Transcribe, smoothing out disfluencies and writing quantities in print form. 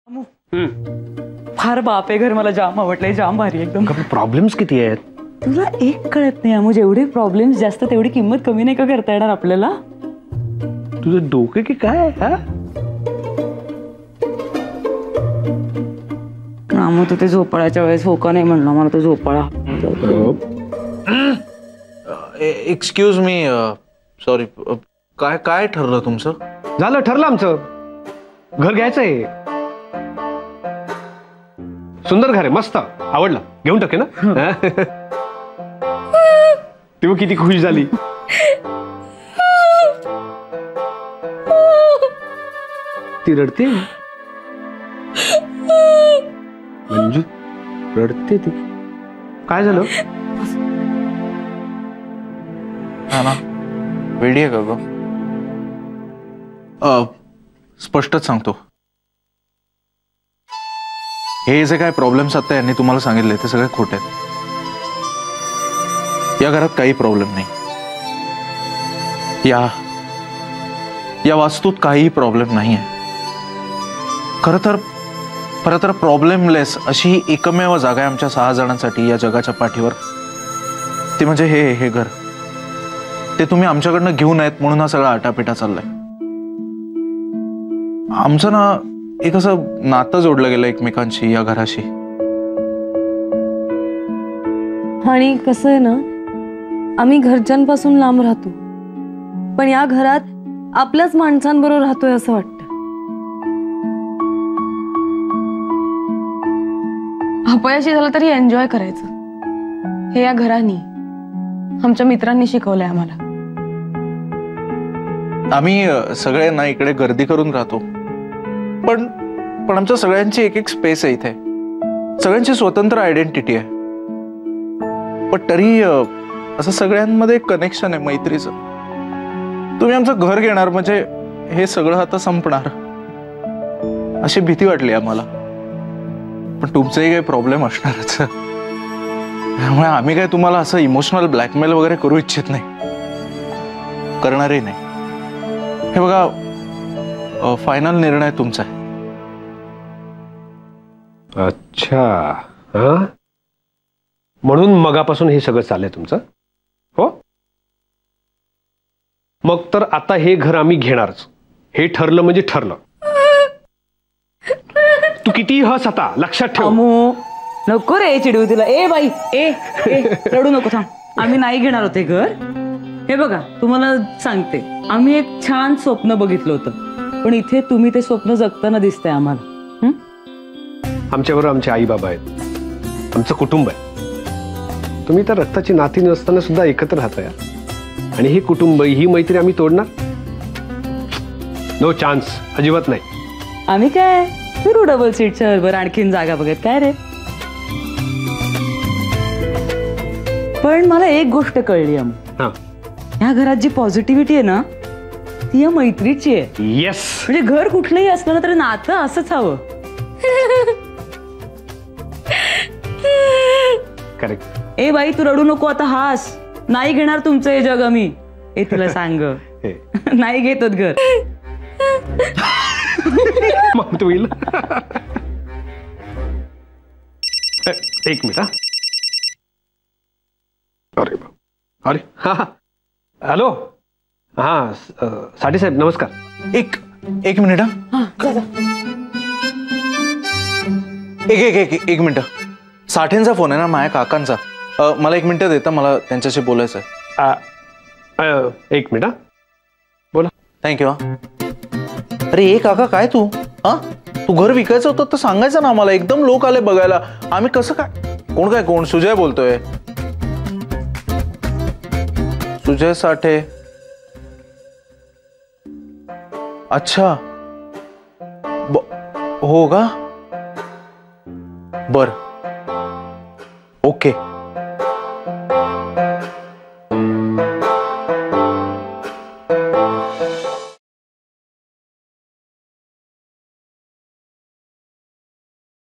फार बाप आहे घर, मला जाम आवडलंय, जाम भारी एकदम. प्रॉब्लेम्स किती आहेत तुला एक कळत नाही अमू, जेवढे प्रॉब्लेम्स जास्त तेवढी किंमत कमी नाही का करता येणार आपल्याला? तुझं डोकं की काय? अमू तू ते झोपाळ्याच्या वेळेस होका नाही म्हणलं, मला तो झोपाळा. एक्सक्यूज मी, सॉरी, काय काय ठरलं तुमचं? झालं, ठरलं आमचं. घर घ्यायचंय. सुंदर घर आहे, मस्त आवडलं, घेऊन टाके ना. ती किती खुश झाली. ती रडते मंजू, रडते ती. काय झालं? हा ना, वेडी आहे का ग? स्पष्टच सांगतो, हे जे काय प्रॉब्लेम्स आता यांनी तुम्हाला सांगितले ते सगळे खोटे आहेत. या घरात काही प्रॉब्लेम नाही. या वास्तूत काहीही प्रॉब्लेम नाही आहे. खरं तर प्रॉब्लेमलेस अशी ही एकमेव जागा आहे आमच्या 6 जणांसाठी या जगाच्या पाठीवर. ते म्हणजे हे घर. ते तुम्ही आमच्याकडनं घेऊन आहेत म्हणून हा सगळा आटापिटा चाललाय. आमचं ना एक असं नातं जोडलं गेलं एकमेकांशी, या घराशी. आणि कसं आहे ना, आम्ही घरच्यांपासून लांब राहतो, पण या घरात आपल्याच माणसांबरोबर राहतोय असं वाटतं. अपयशी झालं तरी एन्जॉय करायचं, हे या घराने, आमच्या मित्रांनी शिकवलंय आम्हाला. आम्ही सगळे ना इकडे गर्दी करून राहतो, पण आमच्या सगळ्यांची एक स्पेस आहे इथे. सगळ्यांची स्वतंत्र आयडेंटिटी आहे, पण तरी असं सगळ्यांमध्ये कनेक्शन आहे, मैत्रीचं. तुम्ही आमचं घर घेणार म्हणजे हे सगळं आता संपणार अशी भीती वाटली आम्हाला. पण तुमचंही काही प्रॉब्लेम असणारच, त्यामुळे आम्ही काय तुम्हाला असं इमोशनल ब्लॅकमेल वगैरे करू इच्छित नाही, करणारही नाही. हे बघा, फायनल निर्णय तुमचा आहे. अच्छा, म्हणून मगापासून हे सगळं चाललंय तुमचं? हो, मग तर आता हे घर आम्ही घेणारच. हे ठरलं म्हणजे ठरलं. तू किती हस आता, लक्षात ठेव. अमू नको रे चिडू तिला. ए बाई, ए रडू नको, थांब. आम्ही नाही घेणार होते घर. हे बघा, तुम्हाला सांगते, आम्ही एक छान स्वप्न बघितलं होतं, पण इथे तुम्ही ते स्वप्न जगताना दिसतंय आम्हाला. आमच्याबरोबर आमचे आई बाबा आहेत, आमचं कुटुंब आहे. तुम्ही तर रक्ताची नाती नसताना सुद्धा एकत्र राहता यार. आणि ही कुटुंब, ही मैत्री आम्ही तोडणार? नो चान्स, अजिबात नाही. आम्ही काय फिरू डबल सीट शहरभर, आणखीन जागा बघत काय रे. पण मला एक गोष्ट कळली अमू, ह्या घरात जी पॉझिटिव्हिटी आहे ना, ती या मैत्रीची आहे. येस, म्हणजे घर कुठलंही असलं तरी नातं असंच हवं. करेक्ट. ए बाई तू रडू नको आता, हास. नाही घेणार तुमचं हे जग आम्ही. ए तुला सांग, नाही घेतो घर. मग तू येईल. एक मिनिट. अरे अरे, हा, हॅलो. हा साठे साहेब, नमस्कार. एक मिनिट. एक मिनिट. साठेंचा फोन आहे ना, माझ्या काकांचा. मला 1 मिनिट देता, मला त्यांच्याशी बोलायचं आहे. 1 मिनिट. बोला. थँक्यू. अरे ए काका, काय तू घर विकायचं होतं तर सांगायचं ना आम्हाला. एकदम लोक आले बघायला, आम्ही कसं काय. कोण सुजय बोलतोय. सुजय साठे. अच्छा, हो का. बर, ओके.